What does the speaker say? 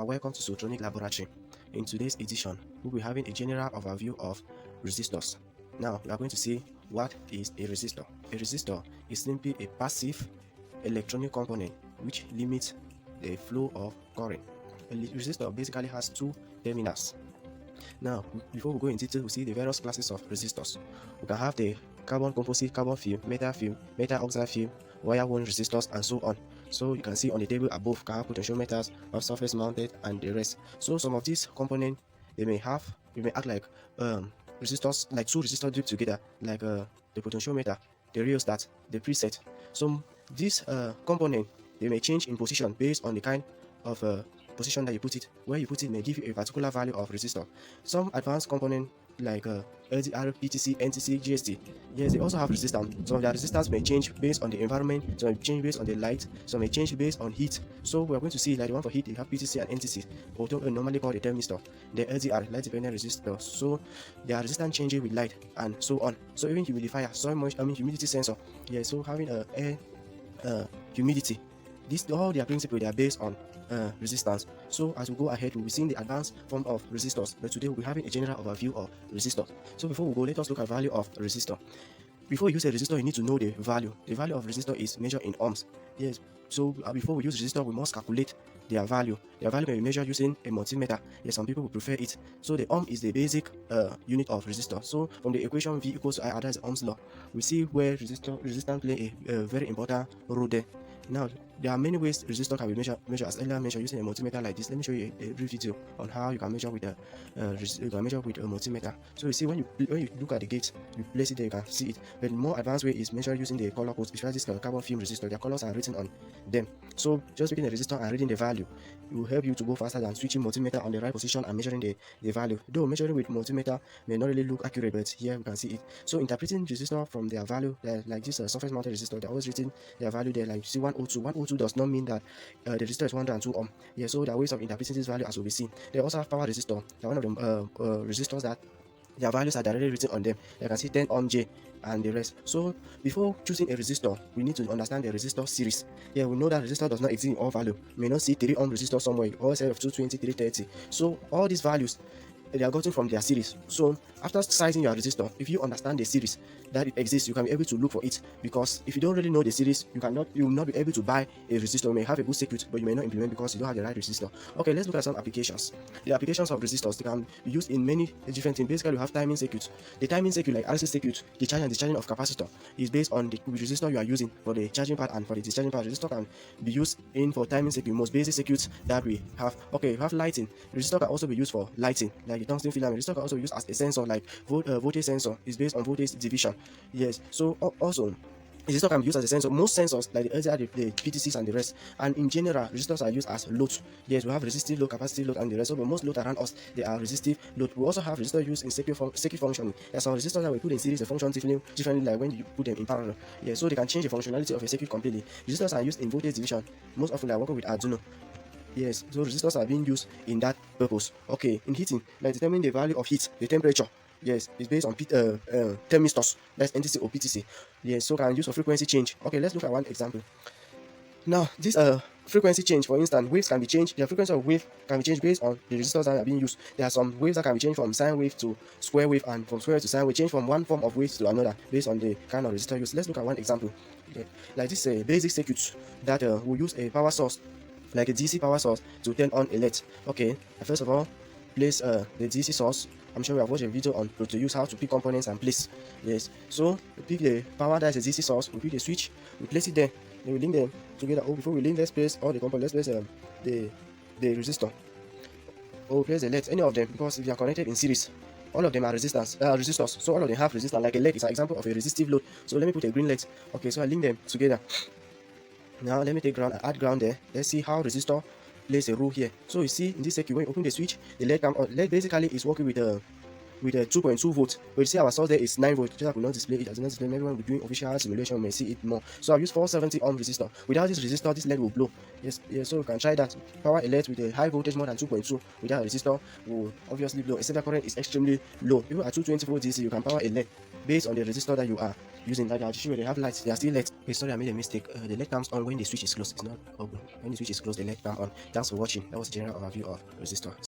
are welcome to Suhtronics Laboratory. In today's edition, we'll be having a general overview of resistors. Now, we are going to see what is a resistor. A resistor is simply a passive electronic component which limits the flow of current. A resistor basically has two terminals. Now, before we go into detail, we see the various classes of resistors. We can have the carbon composite, carbon film, metal oxide film, wire wound resistors, and so on. So you can see on the table above, can have potentiometers, have surface mounted, and the rest. So some of these components, they may act like resistors, like two resistors grouped together, like the potentiometer, the rheostat, the preset. So these component, they may change in position based on the kind of position that you put it. Where you put it may give you a particular value of resistor. Some advanced component like LDR, PTC, NTC, GST, yes, they also have resistance. Some of their resistance may change based on the environment, some may change based on the light, some may change based on heat. So we are going to see, like the one for heat, they have PTC and NTC, or normally called a thermistor. The LDR, light dependent resistor, so their resistance changes with light and so on. So even humidifier, soil moisture, humidity sensor, yeah, so having air humidity, all their principles, they are based on resistance. So as we go ahead, we'll be seeing the advanced form of resistors, but today we'll be having a general overview of resistors. So before we go, let us look at value of resistor. Before you use a resistor, you need to know the value. The value of resistor is measured in ohms. Yes, so before we use resistor, we must calculate their value. Their value can be measured using a multimeter. Yes, some people will prefer it. So the ohm is the basic unit of resistor. So from the equation V equals to I, that is Ohm's law, we see where resistance play a very important role there. Now, there are many ways resistor can be measured as earlier mentioned using a multimeter like this. Let me show you a brief video on how you can measure with a multimeter. So you see when you look at the gate, you place it there, you can see it. But the more advanced way is measured using the color codes, especially this carbon film resistor. Their colors are written on them. So just picking the resistor and reading the value, it will help you to go faster than switching multimeter on the right position and measuring the value. Though measuring with multimeter may not really look accurate, but here we can see it. So interpreting resistor from their value, like this surface mounted resistor, they're always written their value there. Like you see 102. 102 does not mean that the resistor is 102 ohm. Yeah, so there are ways of interpreting this value as will be seen. They also have power resistor. They're one of the resistors that their values are directly written on them. You can see 10 ohm J and the rest. So before choosing a resistor, we need to understand the resistor series. Yeah, we know that resistor does not exist in all value. We may not see 3 ohm resistor somewhere, or set of 220, 330. So all these values, they are gotten from their series. So after sizing your resistor, if you understand the series that it exists, you can be able to look for it. Because if you don't really know the series, you will not be able to buy a resistor. You may have a good circuit, but you may not implement because you don't have the right resistor. Okay, let's look at some applications. The applications of resistors, they can be used in many different things. Basically, you have timing circuits. The timing circuit, like RC circuit, the charge and discharging of capacitor, is based on the resistor you are using for the charging part and for the discharging part. Resistor can be used for timing circuit, most basic circuits that we have. Okay, you have lighting. Resistor can also be used for lighting, like the tungsten filament. Resistor can also be used as a sensor, like voltage sensor is based on voltage division. Yes, so also resistor can be used as a sensor. Most sensors like the LDR, the PTCs and the rest, and in general resistors are used as loads. Yes, we have resistive load, capacitive load and the rest. So but most loads around us, they are resistive load. We also have resistor used in circuit functioning. There are some resistors that we put in series, they function differently like when you put them in parallel. Yeah, so they can change the functionality of a circuit completely. Resistors are used in voltage division. Most often they are working with Arduino. Yes, so resistors are being used in that purpose. Okay, in heating, like determining the value of heat, the temperature. Yes, it's based on thermistors, that's NTC or PTC. Yes, so can use for frequency change. Okay, let's look at one example. Now, this frequency change, for instance, waves can be changed. The frequency of wave can be changed based on the resistors that are being used. There are some waves that can be changed from sine wave to square wave, and from square wave to sine wave, change from one form of wave to another based on the kind of resistor used. Let's look at one example. Yeah. Like this basic circuit that will use a power source, like a DC power source, to turn on a LED. Okay, first of all, place the DC source. I'm sure we have watched a video on to use how to pick components and place. Yes, so we pick the power that is a DC source, we pick the switch, we place it there, then we link them together. Oh, before we link, let's place all the components. Let's place the resistor. Or we place the LED, any of them, because if they are connected in series, all of them are resistors. So all of them have resistance. Like a LED is an example of a resistive load. So let me put a green LED. Okay, so I link them together. Now let me take ground, add ground there. Let's see how resistor plays a role here. So you see in this circuit, when you open the switch, the LED comes on. LED basically is working with a 2.2 volts. But you see our source there is 9 volts. Just I will not display it. I do not display. Maybe when we're doing official simulation, we may see it more. So I've used 470 ohm resistor. Without this resistor, this LED will blow. Yes, so you can try that. Power a LED with a high voltage more than 2.2 without a resistor will obviously blow. Except the current is extremely low. Even at 220 volts DC, you can power a LED based on the resistor that you are using that where they have lights, they are still lit. Okay, sorry, I made a mistake. The light comes on when the switch is closed. It's not open. When the switch is closed, the light comes on. Thanks for watching. That was a general overview of resistor.